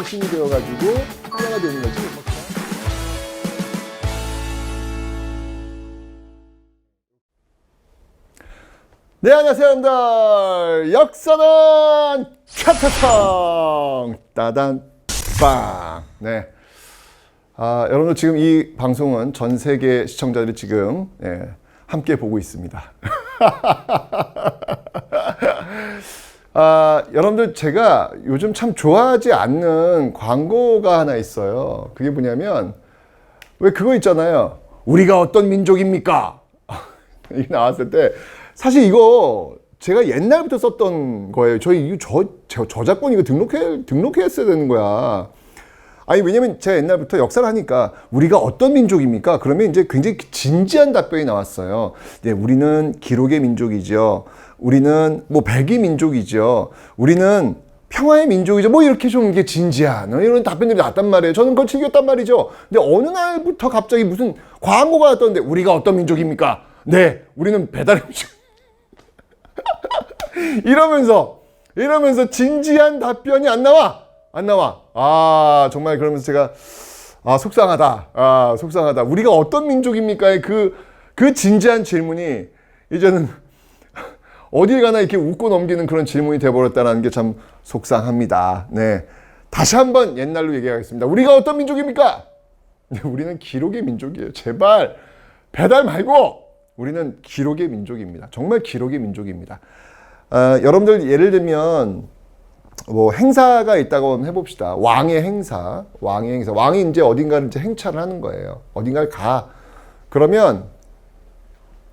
힘이 되어가지고 하나가 되는 거지. 네, 안녕하세요, 여러분들. 역사는 차차청 따단 빵. 네. 여러분들 지금 이 방송은 전 세계 시청자들이 지금 함께 보고 있습니다. 여러분들 제가 요즘 참 좋아하지 않는 광고가 하나 있어요. 그게 뭐냐면 왜 그거 있잖아요. 우리가 어떤 민족입니까? 이게 나왔을 때 사실 이거 제가 옛날부터 썼던 거예요. 저작권 이거 등록했어야 되는 거야. 아니, 왜냐면 제가 옛날부터 역사를 하니까 우리가 어떤 민족입니까? 그러면 이제 굉장히 진지한 답변이 나왔어요. 네, 우리는 기록의 민족이죠. 우리는 뭐 백의 민족이죠. 우리는 평화의 민족이죠. 뭐 이렇게 좀 이게 진지한 이런 답변들이 나왔단 말이에요. 저는 그걸 즐겼단 말이죠. 근데 어느 날부터 갑자기 무슨 광고가 왔던데 우리가 어떤 민족입니까? 네, 우리는 배달의 민족. 이러면서 진지한 답변이 안 나와. 정말 그러면서 제가 속상하다. 우리가 어떤 민족입니까의 그 진지한 질문이 이제는 어딜 가나 이렇게 웃고 넘기는 그런 질문이 돼버렸다는 게 참 속상합니다. 네, 다시 한번 옛날로 얘기하겠습니다. 우리가 어떤 민족입니까? 네, 우리는 기록의 민족이에요. 제발 배달 말고 우리는 기록의 민족입니다. 정말 기록의 민족입니다. 여러분들 예를 들면 뭐 행사가 있다고 한번 해봅시다. 왕의 행사. 왕이 이제 어딘가를 이제 행차를 하는 거예요. 어딘가를 가. 그러면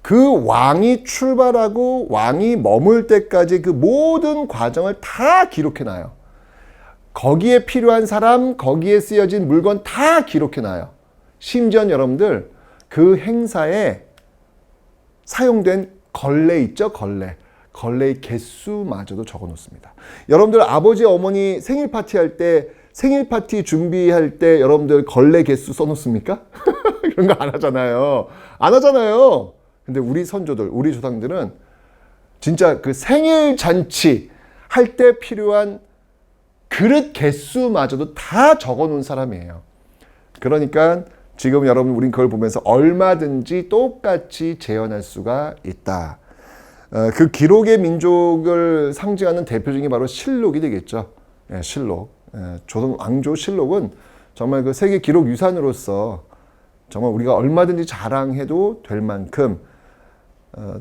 그 왕이 출발하고 왕이 머물 때까지 그 모든 과정을 다 기록해놔요. 거기에 필요한 사람, 거기에 쓰여진 물건 다 기록해놔요. 심지어 여러분들 그 행사에 사용된 걸레 있죠? 걸레의 개수마저도 적어 놓습니다. 여러분들 아버지 어머니 생일 파티 준비할 때 여러분들 걸레 개수 써 놓습니까? 그런 거 안 하잖아요. 근데 우리 선조들, 우리 조상들은 진짜 그 생일 잔치 할 때 필요한 그릇 개수마저도 다 적어 놓은 사람이에요. 그러니까 지금 여러분 우린 그걸 보면서 얼마든지 똑같이 재현할 수가 있다. 그 기록의 민족을 상징하는 대표적인 게 바로 실록이 되겠죠. 실록. 조선 왕조 실록은 정말 그 세계 기록 유산으로서 정말 우리가 얼마든지 자랑해도 될 만큼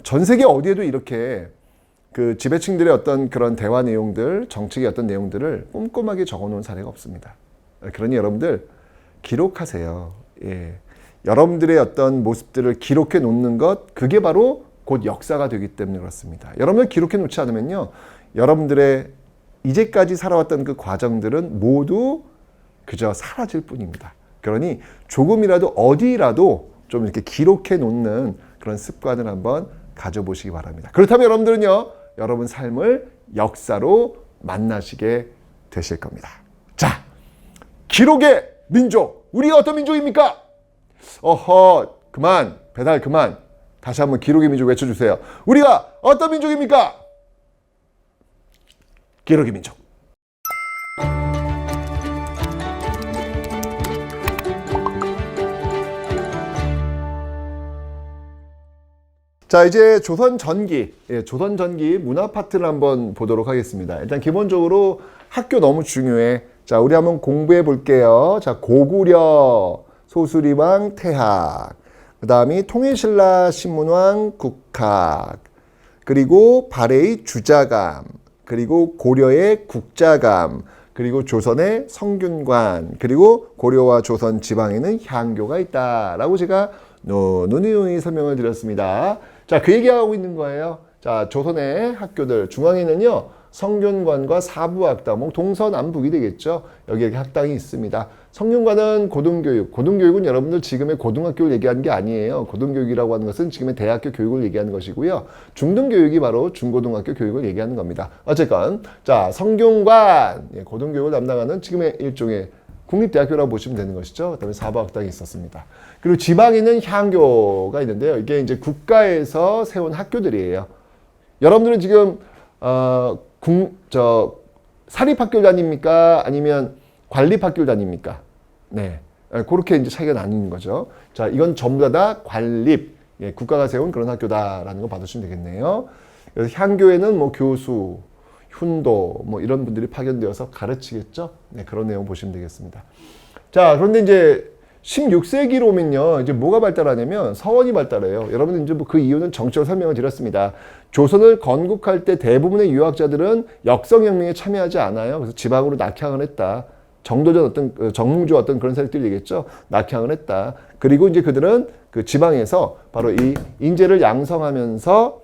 전 세계 어디에도 이렇게 그 지배층들의 어떤 그런 대화 내용들, 정책의 어떤 내용들을 꼼꼼하게 적어 놓은 사례가 없습니다. 그러니 여러분들 기록하세요. 여러분들의 어떤 모습들을 기록해 놓는 것, 그게 바로 곧 역사가 되기 때문에 그렇습니다. 여러분들 기록해 놓지 않으면요, 여러분들의 이제까지 살아왔던 그 과정들은 모두 그저 사라질 뿐입니다. 그러니 조금이라도 어디라도 좀 이렇게 기록해 놓는 그런 습관을 한번 가져보시기 바랍니다. 그렇다면 여러분들은요, 여러분 삶을 역사로 만나시게 되실 겁니다. 자, 기록의 민족, 우리가 어떤 민족입니까? 배달 그만. 다시 한번 기록의 민족 외쳐주세요. 우리가 어떤 민족입니까? 기록의 민족. 자, 이제 조선 전기 문화 파트를 한번 보도록 하겠습니다. 일단 기본적으로 학교 너무 중요해. 자, 우리 한번 공부해 볼게요. 자, 고구려 소수리왕 태학, 그 다음이 통일신라 신문왕 국학, 그리고 발해의 주자감, 그리고 고려의 국자감, 그리고 조선의 성균관, 그리고 고려와 조선 지방에는 향교가 있다라고 제가 누누이 설명을 드렸습니다. 자, 그 얘기하고 있는 거예요. 자, 조선의 학교들 중앙에는요, 성균관과 사부학당, 동서남북이 되겠죠. 여기 이렇게 학당이 있습니다. 성균관은 고등교육은 여러분들 지금의 고등학교를 얘기하는 게 아니에요. 고등교육이라고 하는 것은 지금의 대학교 교육을 얘기하는 것이고요. 중등교육이 바로 중고등학교 교육을 얘기하는 겁니다. 어쨌건 자, 성균관 고등교육을 담당하는 지금의 일종의 국립대학교라고 보시면 되는 것이죠. 그다음에 사부학당이 있었습니다. 그리고 지방에는 향교가 있는데요. 이게 이제 국가에서 세운 학교들이에요. 여러분들은 지금 사립학교 다닙니까? 아니면 관립학교를 다닙니까? 네. 그렇게 이제 차이가 나뉘는 거죠. 자, 이건 전부 다 관립, 예, 국가가 세운 그런 학교다라는 거 받으시면 되겠네요. 그래서 향교에는 뭐 교수, 훈도 뭐 이런 분들이 파견되어서 가르치겠죠. 네, 그런 내용 보시면 되겠습니다. 자, 그런데 이제 16세기로 오면요, 이제 뭐가 발달하냐면 서원이 발달해요. 여러분들 이제 뭐 그 이유는 정치적으로 설명을 드렸습니다. 조선을 건국할 때 대부분의 유학자들은 역성혁명에 참여하지 않아요. 그래서 지방으로 낙향을 했다. 정도전 어떤 정몽주 어떤 그런 세력들이 되겠죠. 낙향을 했다. 그리고 이제 그들은 그 지방에서 바로 이 인재를 양성하면서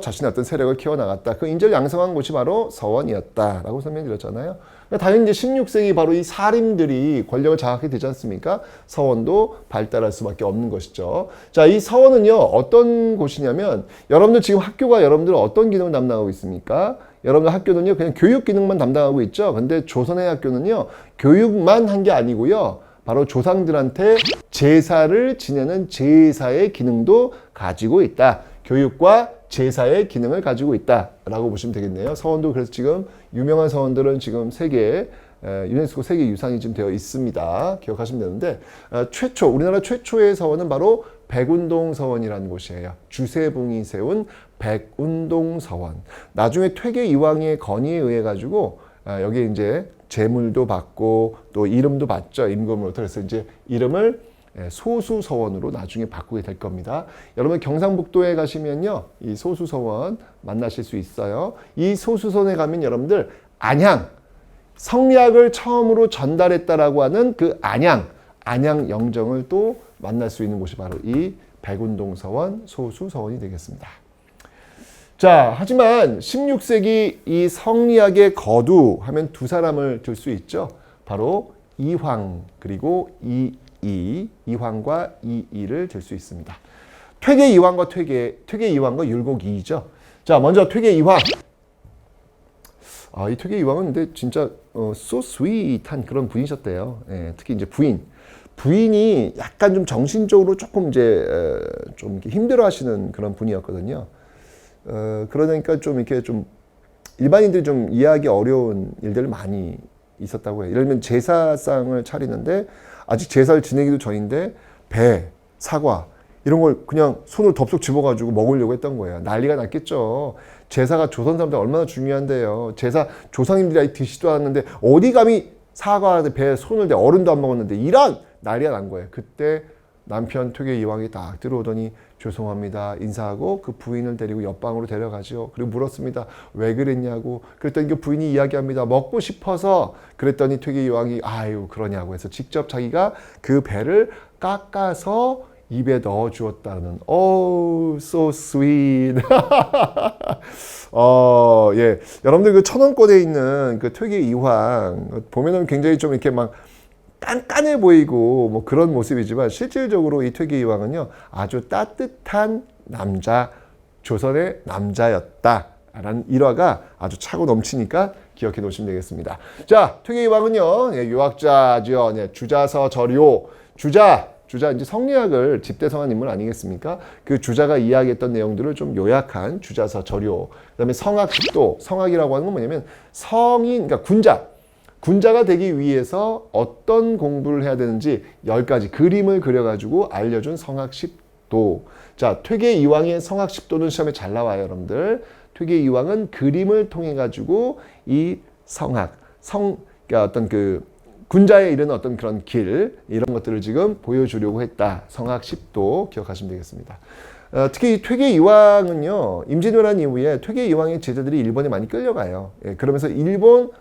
자신의 어떤 세력을 키워나갔다. 그 인재를 양성한 곳이 바로 서원이었다라고 설명드렸잖아요. 당연히 이제 16세기 바로 이 사림들이 권력을 장악하게 되지 않습니까? 서원도 발달할 수밖에 없는 것이죠. 자, 이 서원은요, 어떤 곳이냐면, 여러분들 지금 학교가 여러분들 어떤 기능을 담당하고 있습니까? 여러분들 학교는요, 그냥 교육 기능만 담당하고 있죠. 근데 조선의 학교는요, 교육만 한 게 아니고요, 바로 조상들한테 제사를 지내는 제사의 기능도 가지고 있다. 교육과 제사의 기능을 가지고 있다라고 보시면 되겠네요. 서원도 그래서 지금 유명한 서원들은 지금 유네스코 세계 유산이 지금 되어 있습니다. 기억하시면 되는데 우리나라 최초의 서원은 바로 백운동 서원이라는 곳이에요. 주세붕이 세운 백운동 서원. 나중에 퇴계 이황의 건의에 의해 가지고 여기 이제 제물도 받고 또 이름도 받죠. 임금으로부터. 그래서 이제 이름을 소수서원으로 나중에 바꾸게 될 겁니다. 여러분 경상북도에 가시면요, 이 소수서원 만나실 수 있어요. 이 소수서원에 가면 여러분들 안향, 성리학을 처음으로 전달했다라고 하는 그 안향 영정을 또 만날 수 있는 곳이 바로 이 백운동서원, 소수서원이 되겠습니다. 자, 하지만 16세기 이 성리학의 거두 하면 두 사람을 들 수 있죠. 바로 이황 그리고 이황과 이이를 들 수 있습니다. 퇴계 이황과 율곡이이죠. 자, 먼저 퇴계 이황. 이 퇴계 이황은 근데 진짜 so sweet한 그런 분이셨대요. 예, 특히 이제 부인이 약간 좀 정신적으로 조금 이제 좀 이렇게 힘들어하시는 그런 분이었거든요. 그러니까 좀 이렇게 좀 일반인들이 좀 이해하기 어려운 일들을 많이 있었다고 해요. 예를 들면 제사상을 차리는데 아직 제사를 지내기도 전인데 배, 사과 이런 걸 그냥 손으로 덥석 집어가지고 먹으려고 했던 거예요. 난리가 났겠죠. 제사가 조선 사람들 얼마나 중요한데요. 제사 조상님들이 아직 드시도 않았는데 어디 감히 사과, 배 손을 대 어른도 안 먹었는데 이런 난리가 난 거예요. 그때 남편 퇴계 이황이 딱 들어오더니 죄송합니다 인사하고 그 부인을 데리고 옆방으로 데려가죠. 그리고 물었습니다. 왜 그랬냐고. 그랬더니 그 부인이 이야기합니다. 먹고 싶어서. 그랬더니 퇴계 이황이 아유 그러냐고 해서 직접 자기가 그 배를 깎아서 입에 넣어 주었다는 Oh so sweet. 예. 여러분들 그 천원권에 있는 그 퇴계 이황 보면은 굉장히 좀 이렇게 막 깐깐해 보이고 뭐 그런 모습이지만 실질적으로 이 퇴계 이황은요 아주 따뜻한 남자, 조선의 남자였다라는 일화가 아주 차고 넘치니까 기억해 놓으시면 되겠습니다. 자, 퇴계 이황은요 유학자죠. 주자서 절요. 주자 이제 성리학을 집대성한 인물 아니겠습니까? 그 주자가 이야기했던 내용들을 좀 요약한 주자서 절요. 그다음에 성학십도. 성학이라고 하는 건 뭐냐면 성인, 그러니까 군자가 되기 위해서 어떤 공부를 해야 되는지 10가지 그림을 그려가지고 알려준 성학십도. 자, 퇴계 이황의 성학십도는 시험에 잘 나와요, 여러분들. 퇴계 이황은 그림을 통해 가지고 이 그러니까 어떤 그 군자에 이르는 어떤 그런 길 이런 것들을 지금 보여주려고 했다. 성학십도 기억하시면 되겠습니다. 특히 이 퇴계 이황은요, 임진왜란 이후에 퇴계 이황의 제자들이 일본에 많이 끌려가요. 예, 그러면서 일본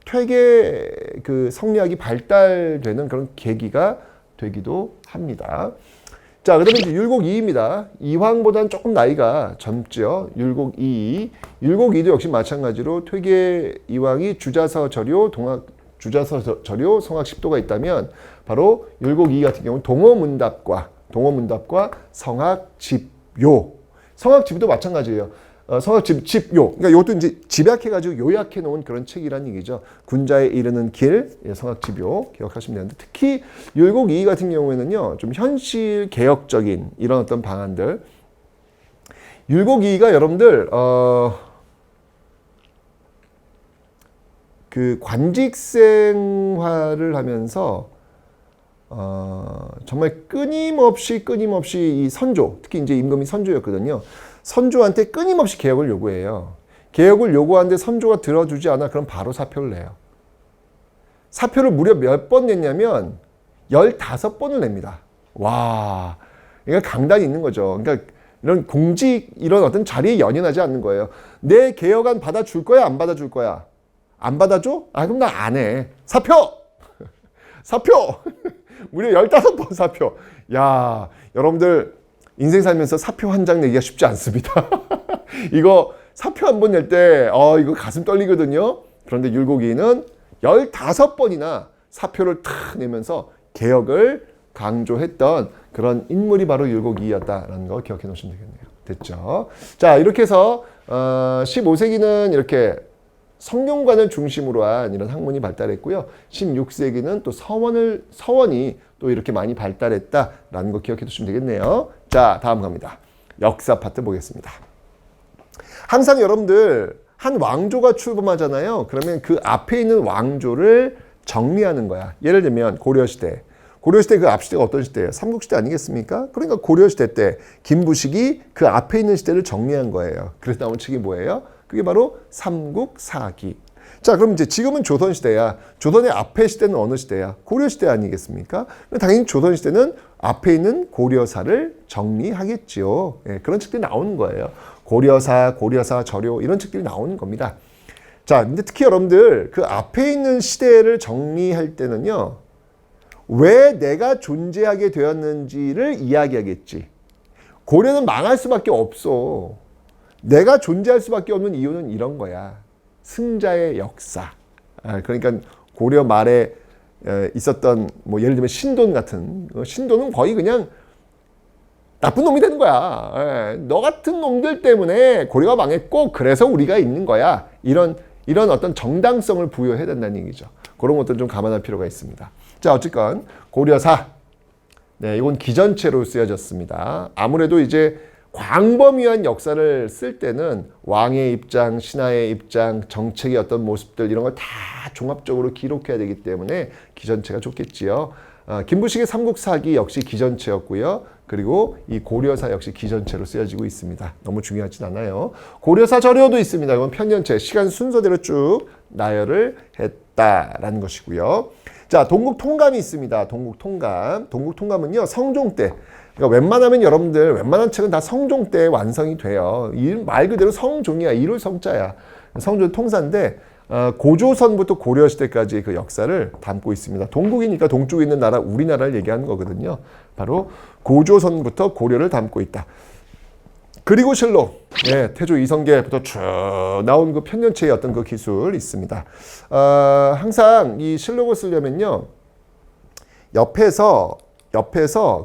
퇴계 그 성리학이 발달되는 그런 계기가 되기도 합니다. 자, 그다음에 이제 율곡이입니다. 이황보다는 조금 나이가 젊죠. 율곡이. 율곡이도 역시 마찬가지로 퇴계 이황이 주자서 절요, 성학십도가 있다면 바로 율곡이 같은 경우는 동어문답과 성학집요. 성학집도 마찬가지예요. 성학집요. 그러니까 이것도 이제 집약해가지고 요약해 놓은 그런 책이라는 얘기죠. 군자에 이르는 길, 성학집요. 기억하시면 되는데 특히 율곡이 같은 경우에는요, 좀 현실 개혁적인 이런 어떤 방안들. 율곡이가 여러분들, 그 관직 생활을 하면서 정말 끊임없이 이 선조, 특히 이제 임금이 선조였거든요. 선조한테 끊임없이 개혁을 요구해요. 개혁을 요구하는데 선조가 들어주지 않아 그럼 바로 사표를 내요. 사표를 무려 몇 번 냈냐면 15번을 냅니다. 와, 그러니까 강단이 있는 거죠. 그러니까 이런 공직, 이런 어떤 자리에 연연하지 않는 거예요. 내 개혁안 받아줄 거야, 안 받아줄 거야? 안 받아줘? 아, 그럼 나 안 해. 사표! 사표! 무려 15번 사표. 야, 여러분들 인생 살면서 사표 한 장 내기가 쉽지 않습니다. 이거 사표 한 번 낼 때, 이거 가슴 떨리거든요. 그런데 율곡이는 15번이나 사표를 탁 내면서 개혁을 강조했던 그런 인물이 바로 율곡이었다라는 거 기억해 놓으시면 되겠네요. 됐죠? 자, 이렇게 해서 15세기는 이렇게 성균관을 중심으로 한 이런 학문이 발달했고요. 16세기는 또 서원이 또 이렇게 많이 발달했다라는 거 기억해 두시면 되겠네요. 자, 다음 갑니다. 역사 파트 보겠습니다. 항상 여러분들 한 왕조가 출범하잖아요. 그러면 그 앞에 있는 왕조를 정리하는 거야. 예를 들면 고려시대. 고려시대 그 앞시대가 어떤 시대예요? 삼국시대 아니겠습니까? 그러니까 고려시대 때 김부식이 그 앞에 있는 시대를 정리한 거예요. 그래서 나온 책이 뭐예요? 그게 바로 삼국사기. 자, 그럼 이제 지금은 조선시대야. 조선의 앞에 시대는 어느 시대야? 고려시대 아니겠습니까? 당연히 조선시대는 앞에 있는 고려사를 정리하겠지요. 예, 그런 책들이 나오는 거예요. 고려사, 저료 이런 책들이 나오는 겁니다. 자, 근데 특히 여러분들 그 앞에 있는 시대를 정리할 때는요. 왜 내가 존재하게 되었는지를 이야기하겠지. 고려는 망할 수밖에 없어. 내가 존재할 수밖에 없는 이유는 이런 거야. 승자의 역사. 그러니까 고려 말에 있었던 뭐 예를 들면 신돈 같은, 신돈은 거의 그냥 나쁜 놈이 되는 거야. 너 같은 놈들 때문에 고려가 망했고 그래서 우리가 있는 거야. 이런 어떤 정당성을 부여해야 된다는 얘기죠. 그런 것들을 좀 감안할 필요가 있습니다. 자, 어쨌건 고려사. 네, 이건 기전체로 쓰여졌습니다. 아무래도 이제 광범위한 역사를 쓸 때는 왕의 입장, 신하의 입장, 정책의 어떤 모습들 이런 걸 다 종합적으로 기록해야 되기 때문에 기전체가 좋겠지요. 김부식의 삼국사기 역시 기전체였고요. 그리고 이 고려사 역시 기전체로 쓰여지고 있습니다. 너무 중요하진 않아요. 고려사 저료도 있습니다. 이건 편년체, 시간 순서대로 쭉 나열을 했다라는 것이고요. 자, 동국통감이 있습니다. 동국통감. 동국통감은요, 성종 때. 그러니까 웬만하면 여러분들, 웬만한 책은 다 성종 때 완성이 돼요. 말 그대로 성종이야. 이룰 성자야. 성종 통사인데, 고조선부터 고려시대까지 그 역사를 담고 있습니다. 동국이니까 동쪽에 있는 나라, 우리나라를 얘기하는 거거든요. 바로 고조선부터 고려를 담고 있다. 그리고 실록, 네, 태조 이성계부터 쭉 나온 그 편년체의 어떤 그 기술 있습니다. 항상 이 실록을 쓰려면요, 옆에서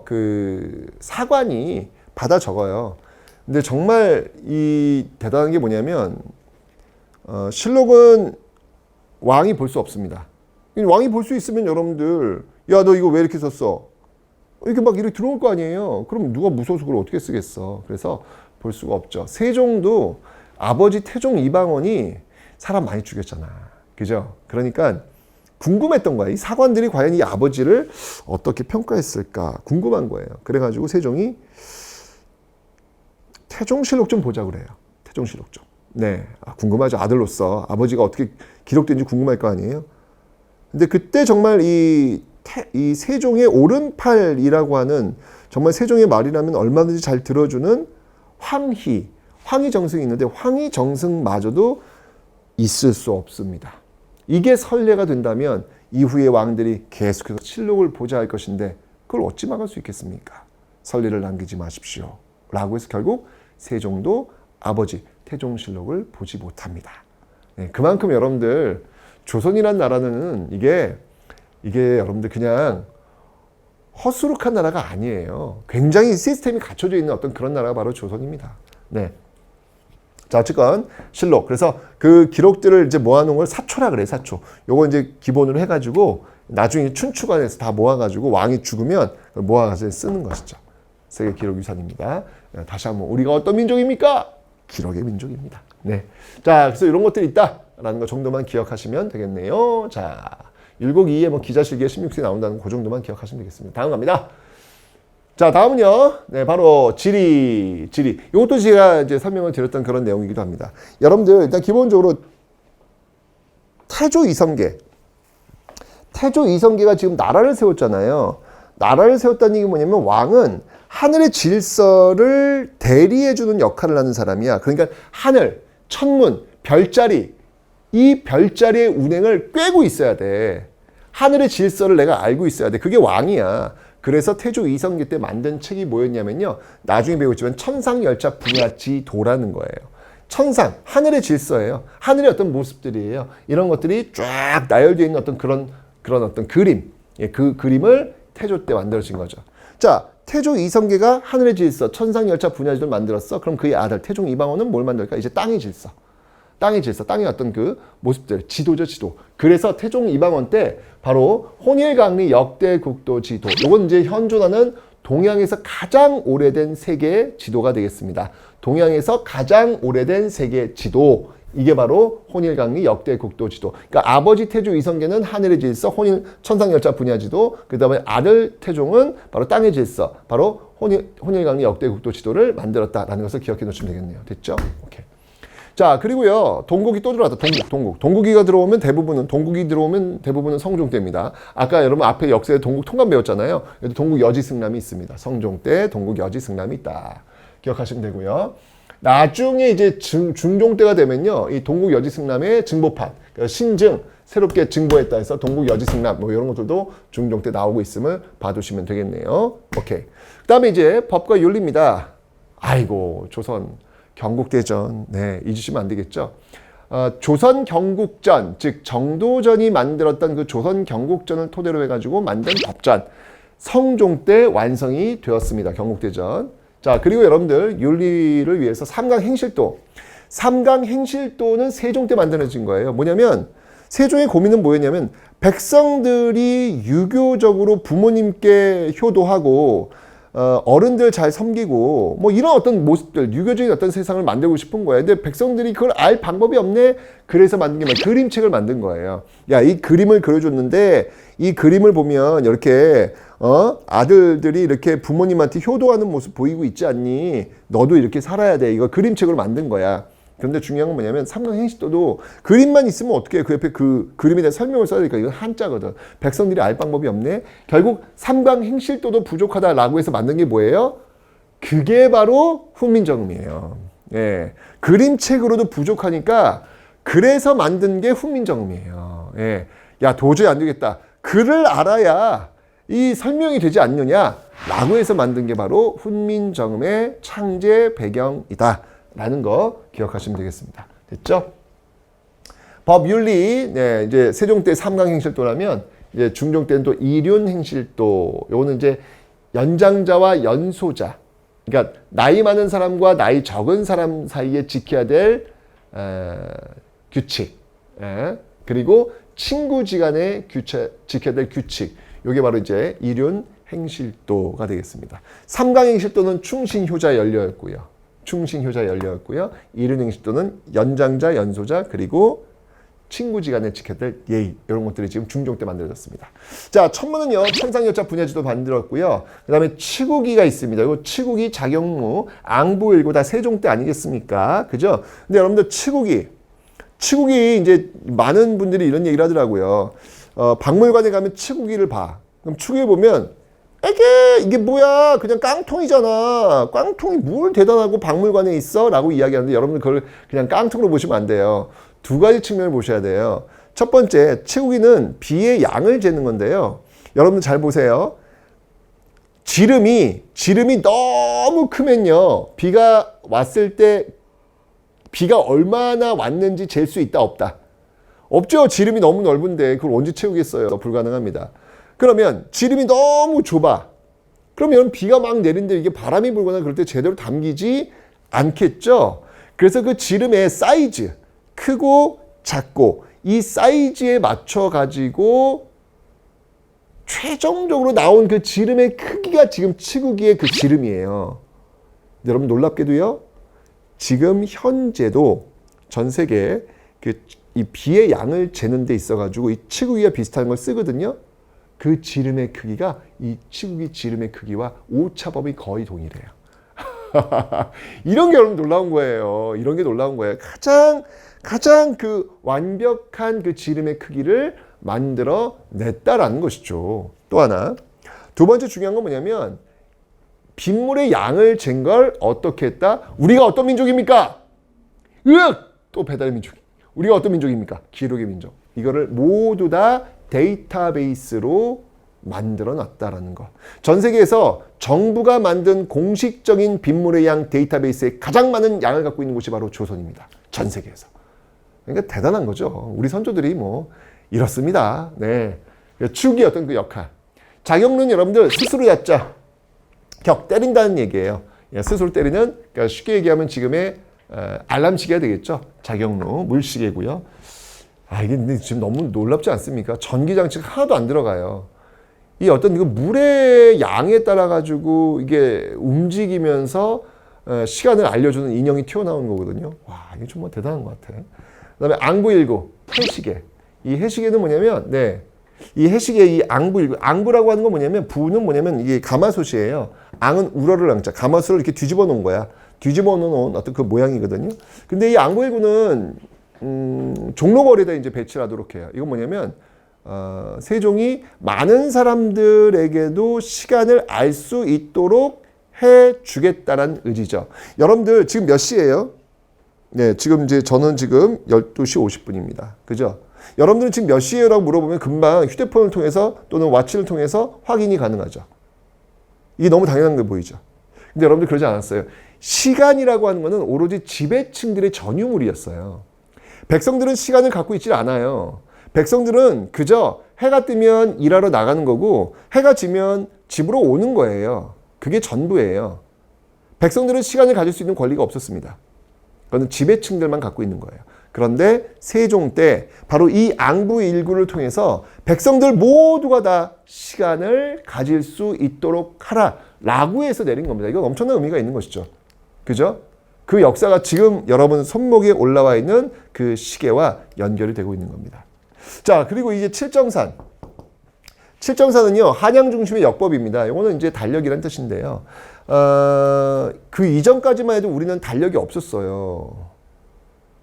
그 사관이 받아 적어요. 근데 정말 이 대단한 게 뭐냐면, 실록은 왕이 볼 수 없습니다. 왕이 볼 수 있으면 여러분들, 야, 너 이거 왜 이렇게 썼어? 이렇게 막 이렇게 들어올 거 아니에요. 그럼 누가 무서워서 그걸 어떻게 쓰겠어? 그래서 볼 수가 없죠. 세종도 아버지 태종 이방원이 사람 많이 죽였잖아. 그죠? 그러니까 궁금했던 거야. 이 사관들이 과연 이 아버지를 어떻게 평가했을까 궁금한 거예요. 그래가지고 세종이 태종실록 좀 보자 그래요. 태종실록 좀. 네, 궁금하죠. 아들로서 아버지가 어떻게 기록된지 궁금할 거 아니에요. 근데 그때 정말 이 세종의 오른팔이라고 하는, 정말 세종의 말이라면 얼마든지 잘 들어주는 황희정승이 있는데 황희정승마저도 있을 수 없습니다. 이게 선례가 된다면 이후의 왕들이 계속해서 실록을 보자 할 것인데 그걸 어찌 막을 수 있겠습니까? 선례를 남기지 마십시오. 라고 해서 결국 세종도 아버지 태종실록을 보지 못합니다. 네, 그만큼 여러분들 조선이란 나라는 이게 여러분들 그냥 허수룩한 나라가 아니에요. 굉장히 시스템이 갖춰져 있는 어떤 그런 나라가 바로 조선입니다. 네. 자, 어쨌건 실록. 그래서 그 기록들을 이제 모아놓은 걸 사초라 그래요. 사초. 요거 이제 기본으로 해가지고 나중에 춘추관에서 다 모아가지고 왕이 죽으면 모아가지고 쓰는 것이죠. 세계 기록 유산입니다. 다시 한번 우리가 어떤 민족입니까? 기록의 민족입니다. 네. 자, 그래서 이런 것들이 있다라는 거 정도만 기억하시면 되겠네요. 자, 율곡 2에 뭐 기자실기에 16세 나온다는 그 정도만 기억하시면 되겠습니다. 다음 갑니다. 자, 다음은요. 네, 바로 지리. 이것도 제가 이제 설명을 드렸던 그런 내용이기도 합니다. 여러분들 일단 기본적으로 태조 이성계가 지금 나라를 세웠잖아요. 나라를 세웠다는 얘기 뭐냐면 왕은 하늘의 질서를 대리해주는 역할을 하는 사람이야. 그러니까 하늘, 천문, 별자리, 이 별자리의 운행을 꿰고 있어야 돼. 하늘의 질서를 내가 알고 있어야 돼. 그게 왕이야. 그래서 태조 이성계 때 만든 책이 뭐였냐면요. 나중에 배우지만 천상열차 분야지도라는 거예요. 천상, 하늘의 질서예요. 하늘의 어떤 모습들이에요. 이런 것들이 쫙 나열되어 있는 어떤 그런 어떤 그림. 예, 그 그림을 태조 때 만들어진 거죠. 자, 태조 이성계가 하늘의 질서, 천상열차 분야지도를 만들었어. 그럼 그의 아들 태종 이방원은 뭘 만들까? 이제 땅의 질서. 땅의 어떤 그 모습들, 지도죠, 지도. 그래서 태종 이방원 때 바로 혼일강리 역대 국도 지도. 이건 이제 현존하는 동양에서 가장 오래된 세계 지도가 되겠습니다. 동양에서 가장 오래된 세계 지도. 이게 바로 혼일강리 역대 국도 지도. 그러니까 아버지 태조 이성계는 하늘의 질서, 천상열차 분야 지도. 그 다음에 아들 태종은 바로 땅의 질서, 바로 혼일강리 역대 국도 지도를 만들었다라는 것을 기억해 놓으시면 되겠네요. 됐죠? 오케이. 자, 그리고요, 동국이 또 들어왔다. 동국이 들어오면 대부분은 성종 때입니다. 아까 여러분 앞에 역사에 동국 통감 배웠잖아요. 여기 동국 여지승남이 있습니다. 성종 때 동국 여지승남이 있다. 기억하시면 되고요. 나중에 이제 중종 때가 되면요, 이 동국 여지승남의 증보판, 그러니까 신증, 새롭게 증보했다 해서 동국 여지승남, 뭐 이런 것들도 중종 때 나오고 있음을 봐두시면 되겠네요. 오케이. 그 다음에 이제 법과 윤리입니다. 아이고, 조선. 경국대전, 네, 잊으시면 안 되겠죠. 조선 경국전, 즉 정도전이 만들었던 그 조선 경국전을 토대로 해가지고 만든 법전, 성종 때 완성이 되었습니다. 경국대전. 자, 그리고 여러분들 윤리를 위해서 삼강행실도는 세종 때 만들어진 거예요. 뭐냐면 세종의 고민은 뭐였냐면 백성들이 유교적으로 부모님께 효도하고 어른들 잘 섬기고 뭐 이런 어떤 모습들, 유교적인 어떤 세상을 만들고 싶은 거예요. 근데 백성들이 그걸 알 방법이 없네. 그래서 만든 게 뭐야? 그림책을 만든 거예요. 야, 이 그림을 그려줬는데 이 그림을 보면 이렇게 아들들이 이렇게 부모님한테 효도하는 모습 보이고 있지 않니? 너도 이렇게 살아야 돼. 이거 그림책으로 만든 거야. 그런데 중요한 건 뭐냐면 삼강행실도도 그림만 있으면 어떻게 해? 그 옆에 그 그림에 대한 설명을 써야 되니까 이건 한자거든. 백성들이 알 방법이 없네. 결국 삼강행실도도 부족하다라고 해서 만든 게 뭐예요? 그게 바로 훈민정음이에요. 예. 그림책으로도 부족하니까 그래서 만든 게 훈민정음이에요. 예. 야, 도저히 안 되겠다. 글을 알아야 이 설명이 되지 않느냐? 라고 해서 만든 게 바로 훈민정음의 창제 배경이다. 라는 거 기억하시면 되겠습니다. 됐죠? 법윤리, 네, 이제 세종 때 삼강행실도라면 이제 중종 때는 또 이륜행실도. 요거는 이제 연장자와 연소자. 그러니까 나이 많은 사람과 나이 적은 사람 사이에 지켜야 될 규칙. 그리고 친구지간에 지켜야 될 규칙. 요게 바로 이제 이륜행실도가 되겠습니다. 삼강행실도는 충신효자 연료였고요. 이륜행실도는 연장자, 연소자, 그리고 친구지간에 지켜야 될 예의, 이런 것들이 지금 중종 때 만들어졌습니다. 자, 천문은요, 천상열차 분야지도 만들었고요. 그 다음에 치국이가 있습니다. 이거 치국이 자경무, 앙부일고 다 세종 때 아니겠습니까? 그죠? 근데 여러분들 치국이 이제 많은 분들이 이런 얘기를 하더라고요. 박물관에 가면 치국이를 봐. 그럼 치국에 보면 이게 뭐야? 그냥 깡통이잖아. 깡통이 뭘 대단하고 박물관에 있어? 라고 이야기하는데 여러분들 그걸 그냥 깡통으로 보시면 안 돼요. 두 가지 측면을 보셔야 돼요. 첫 번째, 치국이는 비의 양을 재는 건데요. 여러분들 잘 보세요. 지름이 너무 크면요. 비가 왔을 때 비가 얼마나 왔는지 잴 수 있다, 없다? 없죠. 지름이 너무 넓은데 그걸 언제 채우겠어요? 불가능합니다. 그러면 지름이 너무 좁아. 그러면 비가 막 내리는데 이게 바람이 불거나 그럴 때 제대로 담기지 않겠죠. 그래서 그 지름의 사이즈, 크고 작고 이 사이즈에 맞춰 가지고 최종적으로 나온 그 지름의 크기가 지금 치국이의 그 지름이에요. 여러분 놀랍게도요. 지금 현재도 전 세계에 이 비의 양을 재는 데 있어가지고 이 치국이와 비슷한 걸 쓰거든요. 그 지름의 크기가 이 치국이 지름의 크기와 오차범위 거의 동일해요. 이런 게 여러분 놀라운 거예요. 이런 게 놀라운 거예요. 가장 그 완벽한 그 지름의 크기를 만들어 냈다라는 것이죠. 또 하나, 두 번째 중요한 건 뭐냐면 빗물의 양을 잰 걸 어떻게 했다? 우리가 어떤 민족입니까? 또 배달의 민족. 우리가 어떤 민족입니까? 기록의 민족. 이거를 모두 다 데이터베이스로 만들어 놨다라는 거. 전 세계에서 정부가 만든 공식적인 빗물의 양 데이터베이스에 가장 많은 양을 갖고 있는 곳이 바로 조선입니다. 전 세계에서. 그러니까 대단한 거죠. 우리 선조들이 뭐 이렇습니다. 네. 축의 어떤 그 역할. 자격론 여러분들 스스로 얕자. 격 때린다는 얘기예요. 스스로 때리는, 그러니까 쉽게 얘기하면 지금의 알람 시계가 되겠죠. 자격로 물시계고요. 이게 근데 지금 너무 놀랍지 않습니까? 전기 장치가 하나도 안 들어가요. 이 어떤 그 물의 양에 따라 가지고 이게 움직이면서 시간을 알려주는 인형이 튀어나오는 거거든요. 와, 이게 정말 대단한 것 같아. 그다음에 앙부일구 해시계. 이 해시계는 뭐냐면, 이 해시계 이 앙부일구. 앙부라고 하는 건 뭐냐면, 부는 뭐냐면 이게 가마솥이에요. 앙은 우러를 앙자. 가마솥을 이렇게 뒤집어 놓은 거야. 뒤집어 놓은 어떤 그 모양이거든요. 근데 이 앙부일구는 종로거리에다 이제 배치를 하도록 해요. 이건 뭐냐면 세종이 많은 사람들에게도 시간을 알 수 있도록 해주겠다는 의지죠. 여러분들 지금 몇 시예요? 네, 지금 저는 지금 12시 50분입니다. 그죠? 여러분들은 지금 몇 시예요? 라고 물어보면 금방 휴대폰을 통해서 또는 와치를 통해서 확인이 가능하죠. 이게 너무 당연한 게 보이죠. 근데 여러분들 그러지 않았어요. 시간이라고 하는 것은 오로지 지배층들의 전유물이었어요. 백성들은 시간을 갖고 있질 않아요. 백성들은 그저 해가 뜨면 일하러 나가는 거고 해가 지면 집으로 오는 거예요. 그게 전부예요. 백성들은 시간을 가질 수 있는 권리가 없었습니다. 그건 지배층들만 갖고 있는 거예요. 그런데 세종 때 바로 이 앙부일구를 통해서 백성들 모두가 다 시간을 가질 수 있도록 하라라고 해서 내린 겁니다. 이건 엄청난 의미가 있는 것이죠. 그죠? 그 역사가 지금 여러분 손목에 올라와 있는 그 시계와 연결이 되고 있는 겁니다. 자, 그리고 이제 칠정산. 칠정산은요, 한양 중심의 역법입니다. 이거는 이제 달력이라는 뜻인데요. 그 이전까지만 해도 우리는 달력이 없었어요.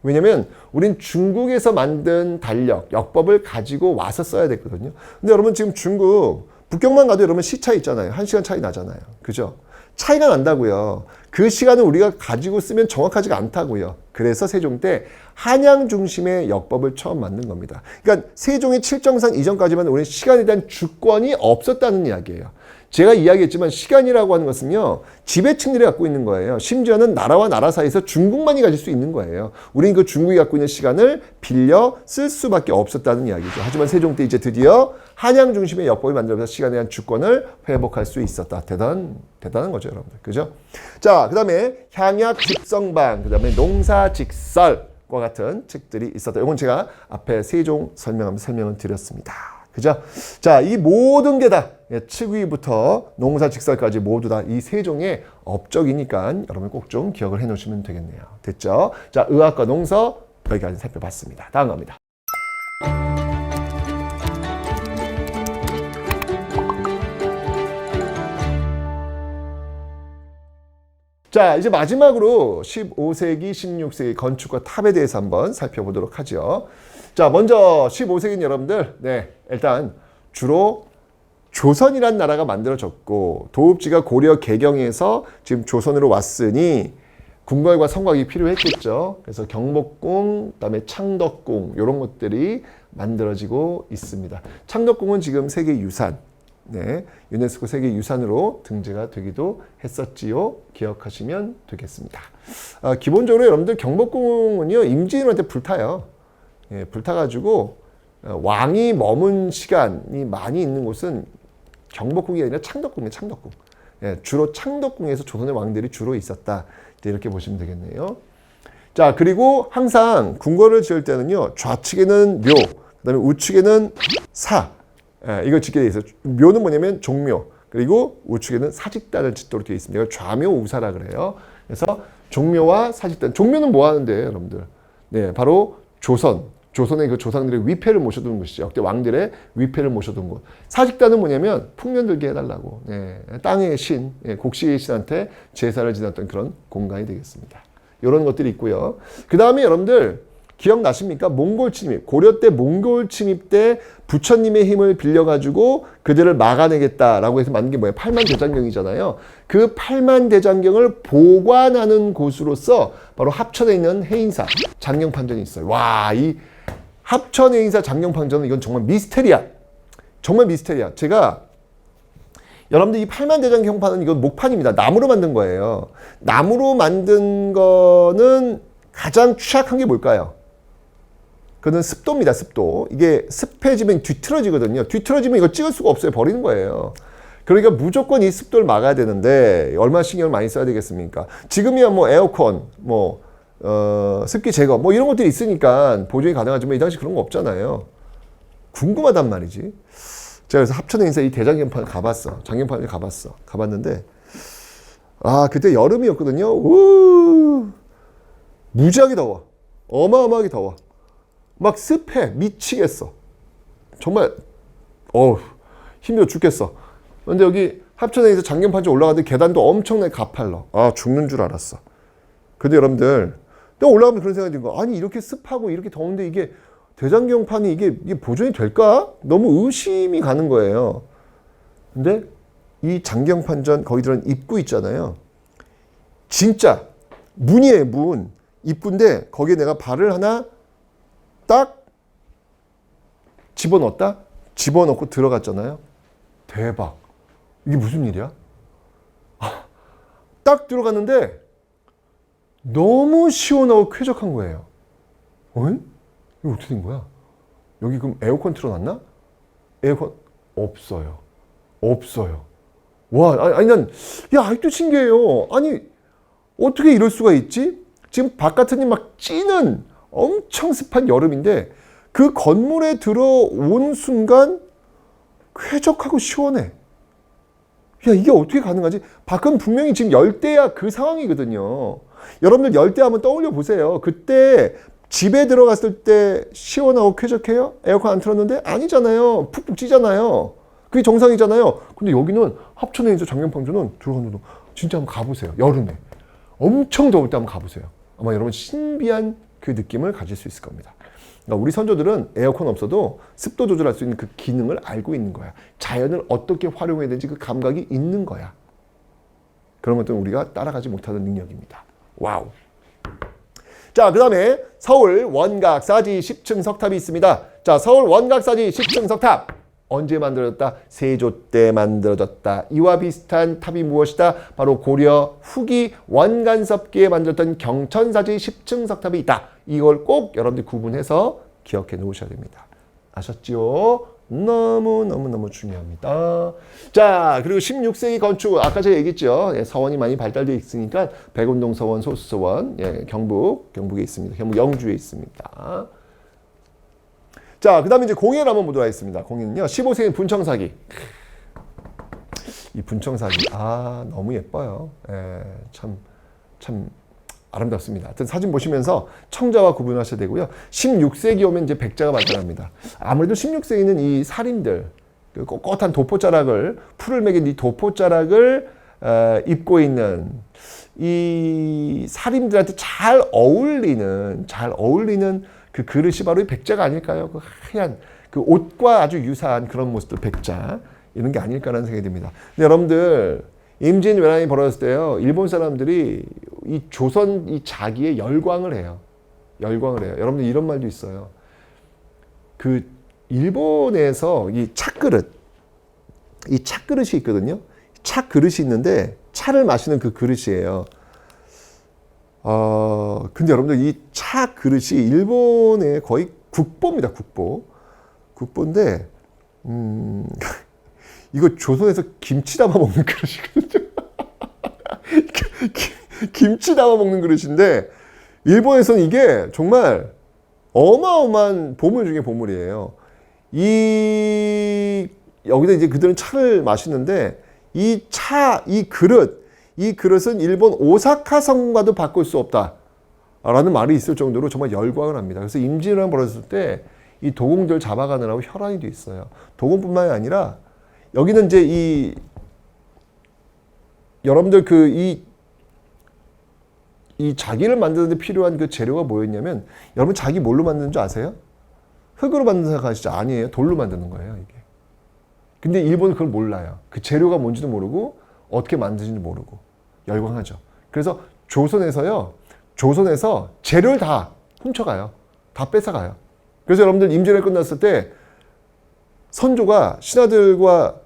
왜냐면 우린 중국에서 만든 달력, 역법을 가지고 와서 써야 됐거든요. 근데 여러분 지금 중국, 북경만 가도 여러분 시차 있잖아요. 1시간 차이 나잖아요. 그죠? 차이가 난다고요. 그 시간을 우리가 가지고 쓰면 정확하지가 않다고요. 그래서 세종 때 한양 중심의 역법을 처음 만든 겁니다. 그러니까 세종이 칠정산 이전까지만 우리는 시간에 대한 주권이 없었다는 이야기예요. 제가 이야기했지만 시간이라고 하는 것은요, 지배층들이 갖고 있는 거예요. 심지어는 나라와 나라 사이에서 중국만이 가질 수 있는 거예요. 우리는 그 중국이 갖고 있는 시간을 빌려 쓸 수밖에 없었다는 이야기죠. 하지만 세종 때 이제 드디어 한양 중심의 역법이 만들어서 시간에 대한 주권을 회복할 수 있었다. 대단한 거죠, 여러분들. 그죠? 자, 그 다음에 향약 직성방, 그 다음에 농사직설과 같은 책들이 있었다. 이건 제가 앞에 세종 설명하면서 설명을 드렸습니다. 그죠? 자, 이 모든 게 다 칠구이부터 농사직설까지 모두 다 이 세종의 업적이니까 여러분 꼭 좀 기억을 해 놓으시면 되겠네요. 됐죠? 자, 의학과 농서 여기까지 살펴봤습니다. 다음 갑니다. 자, 이제 마지막으로 15세기, 16세기 건축과 탑에 대해서 한번 살펴보도록 하죠. 자, 먼저 15세기는 여러분들, 일단 주로 조선이란 나라가 만들어졌고 도읍지가 고려 개경에서 지금 조선으로 왔으니 궁궐과 성곽이 필요했겠죠. 그래서 경복궁, 그다음에 창덕궁 이런 것들이 만들어지고 있습니다. 창덕궁은 지금 세계유산, 유네스코 세계유산으로 등재가 되기도 했었지요. 기억하시면 되겠습니다. 기본적으로 여러분들 경복궁은요, 임진왜란때 불타요. 불타가지고 왕이 머문 시간이 많이 있는 곳은 경복궁이 아니라 창덕궁이에요. 창덕궁. 주로 창덕궁에서 조선의 왕들이 주로 있었다. 이렇게 보시면 되겠네요. 자, 그리고 항상 궁궐을 지을 때는요, 좌측에는 묘, 그다음에 우측에는 사. 이걸 짓게 돼 있어요. 묘는 뭐냐면 종묘, 그리고 우측에는 사직단을 짓도록 되어 있습니다. 이걸 좌묘우사라 그래요. 그래서 종묘와 사직단. 종묘는 뭐 하는데, 여러분들? 네, 바로 조선의 그 조상들의 위패를 모셔두는 곳이죠. 역대 왕들의 위패를 모셔둔 곳. 사직단은 뭐냐면 풍년 들게 해달라고. 네, 땅의 신, 곡식의 신한테 제사를 지냈던 그런 공간이 되겠습니다. 이런 것들이 있고요. 그 다음에 여러분들 기억나십니까? 몽골 침입. 고려 때 몽골 침입 때 부처님의 힘을 빌려가지고 그들을 막아내겠다라고 해서 만든 게 뭐예요? 팔만대장경이잖아요. 그 팔만대장경을 보관하는 곳으로서 바로 합천에 있는 해인사 장경판전이 있어요. 와, 이 합천 해인사 장경판전은 이건 정말 미스테리야. 정말 미스테리야. 제가 여러분들 이 팔만대장경판은 이건 목판입니다. 나무로 만든 거예요. 나무로 만든 거는 가장 취약한 게 뭘까요? 그건 습도입니다. 습도. 이게 습해지면 뒤틀어지거든요. 뒤틀어지면 이거 찍을 수가 없어요. 버리는 거예요. 그러니까 무조건 이 습도를 막아야 되는데 얼마나 신경을 많이 써야 되겠습니까? 지금이야 뭐 에어컨, 습기 제거 뭐 이런 것들이 있으니까 보존이 가능하지만 이 당시 그런 거 없잖아요. 궁금하단 말이지. 제가 그래서 합천에 있는 이 대장경판 가봤어. 장경판을 가봤어. 가봤는데 그때 여름이었거든요. 무지하게 더워. 어마어마하게 더워. 막 습해. 미치겠어. 정말 힘들어 죽겠어. 근데 여기 합천에 있어 장경판전 올라가는데 계단도 엄청나게 가팔러. 죽는 줄 알았어. 근데 여러분들 또 올라가면 그런 생각이 든 거야. 아니 이렇게 습하고 이렇게 더운데 이게 대장경판이 이게 보존이 될까? 너무 의심이 가는 거예요. 근데 이 장경판전 거기 들어간 입구 있잖아요. 진짜 문이에요. 문. 입구인데 거기에 내가 발을 하나 딱 집어넣었다? 집어넣고 들어갔잖아요. 대박. 이게 무슨 일이야? 딱 들어갔는데 너무 시원하고 쾌적한 거예요. 이거 어떻게 된 거야? 여기 그럼 에어컨 틀어놨나? 에어컨 없어요. 와, 아직도 신기해요. 아니, 어떻게 이럴 수가 있지? 지금 바깥은 막 찌는 엄청 습한 여름인데 그 건물에 들어온 순간 쾌적하고 시원해. 이게 어떻게 가능하지? 밖은 분명히 지금 열대야 그 상황이거든요. 여러분들 열대 한번 떠올려 보세요. 그때 집에 들어갔을 때 시원하고 쾌적해요? 에어컨 안 틀었는데? 아니잖아요. 푹푹 찌잖아요. 그게 정상이잖아요. 근데 여기는 합천에 있는 장경판전은 들어갔는데 진짜 한번 가보세요. 여름에. 엄청 더울 때 한번 가보세요. 아마 여러분 신비한 그 느낌을 가질 수 있을 겁니다. 그러니까 우리 선조들은 에어컨 없어도 습도 조절할 수 있는 그 기능을 알고 있는 거야. 자연을 어떻게 활용해야 되는지 그 감각이 있는 거야. 그런 것들은 우리가 따라가지 못하는 능력입니다. 와우. 자, 그 다음에 서울 원각사지 10층 석탑이 있습니다. 자, 서울 원각사지 10층 석탑. 언제 만들어졌다? 세조 때 만들어졌다. 이와 비슷한 탑이 무엇이다? 바로 고려 후기 원간섭기에 만들었던 경천사지 10층 석탑이 있다. 이걸 꼭 여러분들 구분해서 기억해 놓으셔야 됩니다. 아셨죠? 너무 중요합니다. 자, 그리고 16세기 건축, 아까 제가 얘기했죠. 서원이 많이 발달되어 있으니까 백운동 서원, 소수서원, 경북에 있습니다. 경북 영주에 있습니다. 자, 그 다음에 이제 공예를 한번 보도록 하겠습니다. 공예는요, 15세기 분청사기. 이 분청사기, 너무 예뻐요. 참 아름답습니다. 하여튼 사진 보시면서 청자와 구분하셔야 되고요. 16세기 오면 이제 백자가 발달합니다. 아무래도 16세기는 이 살인들, 그 꼿꼿한 도포자락을, 풀을 매긴 이 도포자락을 입고 있는 이 살인들한테 잘 어울리는 그 그릇이 바로 이 백자가 아닐까요? 그 하얀, 그 옷과 아주 유사한 그런 모습들 백자, 이런 게 아닐까라는 생각이 듭니다. 근데 여러분들, 임진왜란이 벌어졌을 때요, 일본 사람들이 이 조선 이 자기에 열광을 해요. 여러분들 이런 말도 있어요. 그 일본에서 이 찻그릇이 있거든요. 찻그릇이 있는데 차를 마시는 그 그릇이에요. 근데 여러분들 이 찻그릇이 일본의 거의 국보입니다. 국보인데 이거 조선에서 김치 담아 먹는 그릇이거든요. 김치 담아 먹는 그릇인데 일본에서는 이게 정말 어마어마한 보물 중에 보물이에요. 여기다 이제 그들은 차를 마시는데 이 그릇, 이 그릇은 일본 오사카 성과도 바꿀 수 없다 라는 말이 있을 정도로 정말 열광을 합니다. 그래서 임진왜란 벌어졌을 때 이 도공들 잡아가느라고 혈안이 돼 있어요. 도공뿐만이 아니라 여기는 이제 이 여러분들 이 자기를 만드는 데 필요한 그 재료가 뭐였냐면, 여러분 자기 뭘로 만드는 줄 아세요? 흙으로 만드는 생각하시죠? 아니에요. 돌로 만드는 거예요, 이게. 근데 일본은 그걸 몰라요. 그 재료가 뭔지도 모르고 어떻게 만드는지도 모르고 열광하죠. 그래서 조선에서 재료를 다 훔쳐가요. 다 뺏어가요. 그래서 여러분들 임진왜란 끝났을 때 선조가 신하들과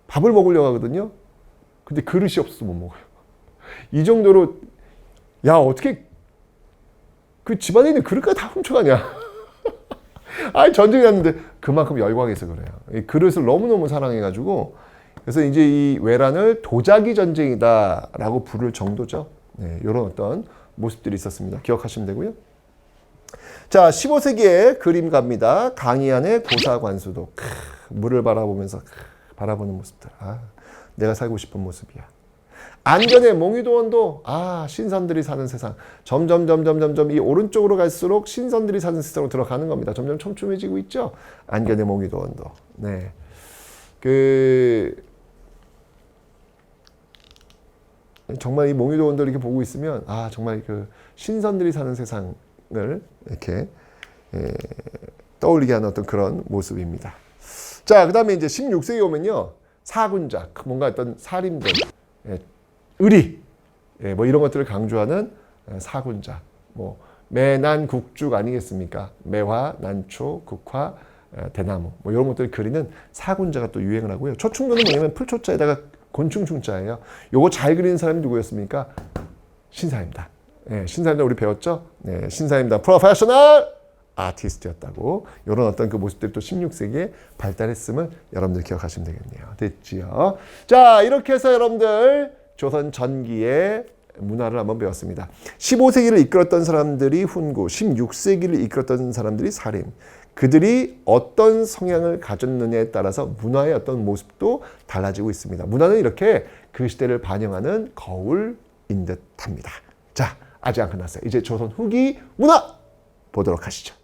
밥을 먹으려고 하거든요. 근데 그릇이 없어서 못 먹어요. 이 정도로, 야, 어떻게 그 집안에 있는 그릇까지 다 훔쳐가냐. 아니, 전쟁이 났는데 그만큼 열광해서 그래요. 이 그릇을 너무너무 사랑해가지고, 그래서 이제 이 외란을 도자기 전쟁이다라고 부를 정도죠. 네, 이런 어떤 모습들이 있었습니다. 기억하시면 되고요. 자, 15세기에 그림 갑니다. 강희안의 고사관수도. 물을 바라보면서 바라보는 모습들. 아, 내가 살고 싶은 모습이야. 안견의 몽유도원도, 신선들이 사는 세상. 점점 이 오른쪽으로 갈수록 신선들이 사는 세상으로 들어가는 겁니다. 점점 촘촘해지고 있죠. 안견의 몽유도원도. 네. 정말 이 몽유도원들 이렇게 보고 있으면, 정말 그 신선들이 사는 세상을 이렇게 떠올리게 하는 어떤 그런 모습입니다. 자, 그 다음에 이제 16세기 오면요. 사군자, 뭔가 어떤 살인들, 의리, 뭐 이런 것들을 강조하는 사군자. 뭐 매난 국죽 아니겠습니까? 매화, 난초, 국화, 대나무, 뭐 이런 것들을 그리는 사군자가 또 유행을 하고요. 초충도는 뭐냐면 풀초자에다가 곤충충자예요. 요거 잘 그리는 사람이 누구였습니까? 신사임당. 신사임당 우리 배웠죠? 신사임당 프로페셔널 아티스트였다고. 이런 어떤 그 모습들이 또 16세기에 발달했음을 여러분들 기억하시면 되겠네요. 됐지요? 자, 이렇게 해서 여러분들 조선 전기의 문화를 한번 배웠습니다. 15세기를 이끌었던 사람들이 훈구, 16세기를 이끌었던 사람들이 사림. 그들이 어떤 성향을 가졌느냐에 따라서 문화의 어떤 모습도 달라지고 있습니다. 문화는 이렇게 그 시대를 반영하는 거울인 듯합니다. 자, 아직 안 끝났어요. 이제 조선 후기 문화 보도록 하시죠.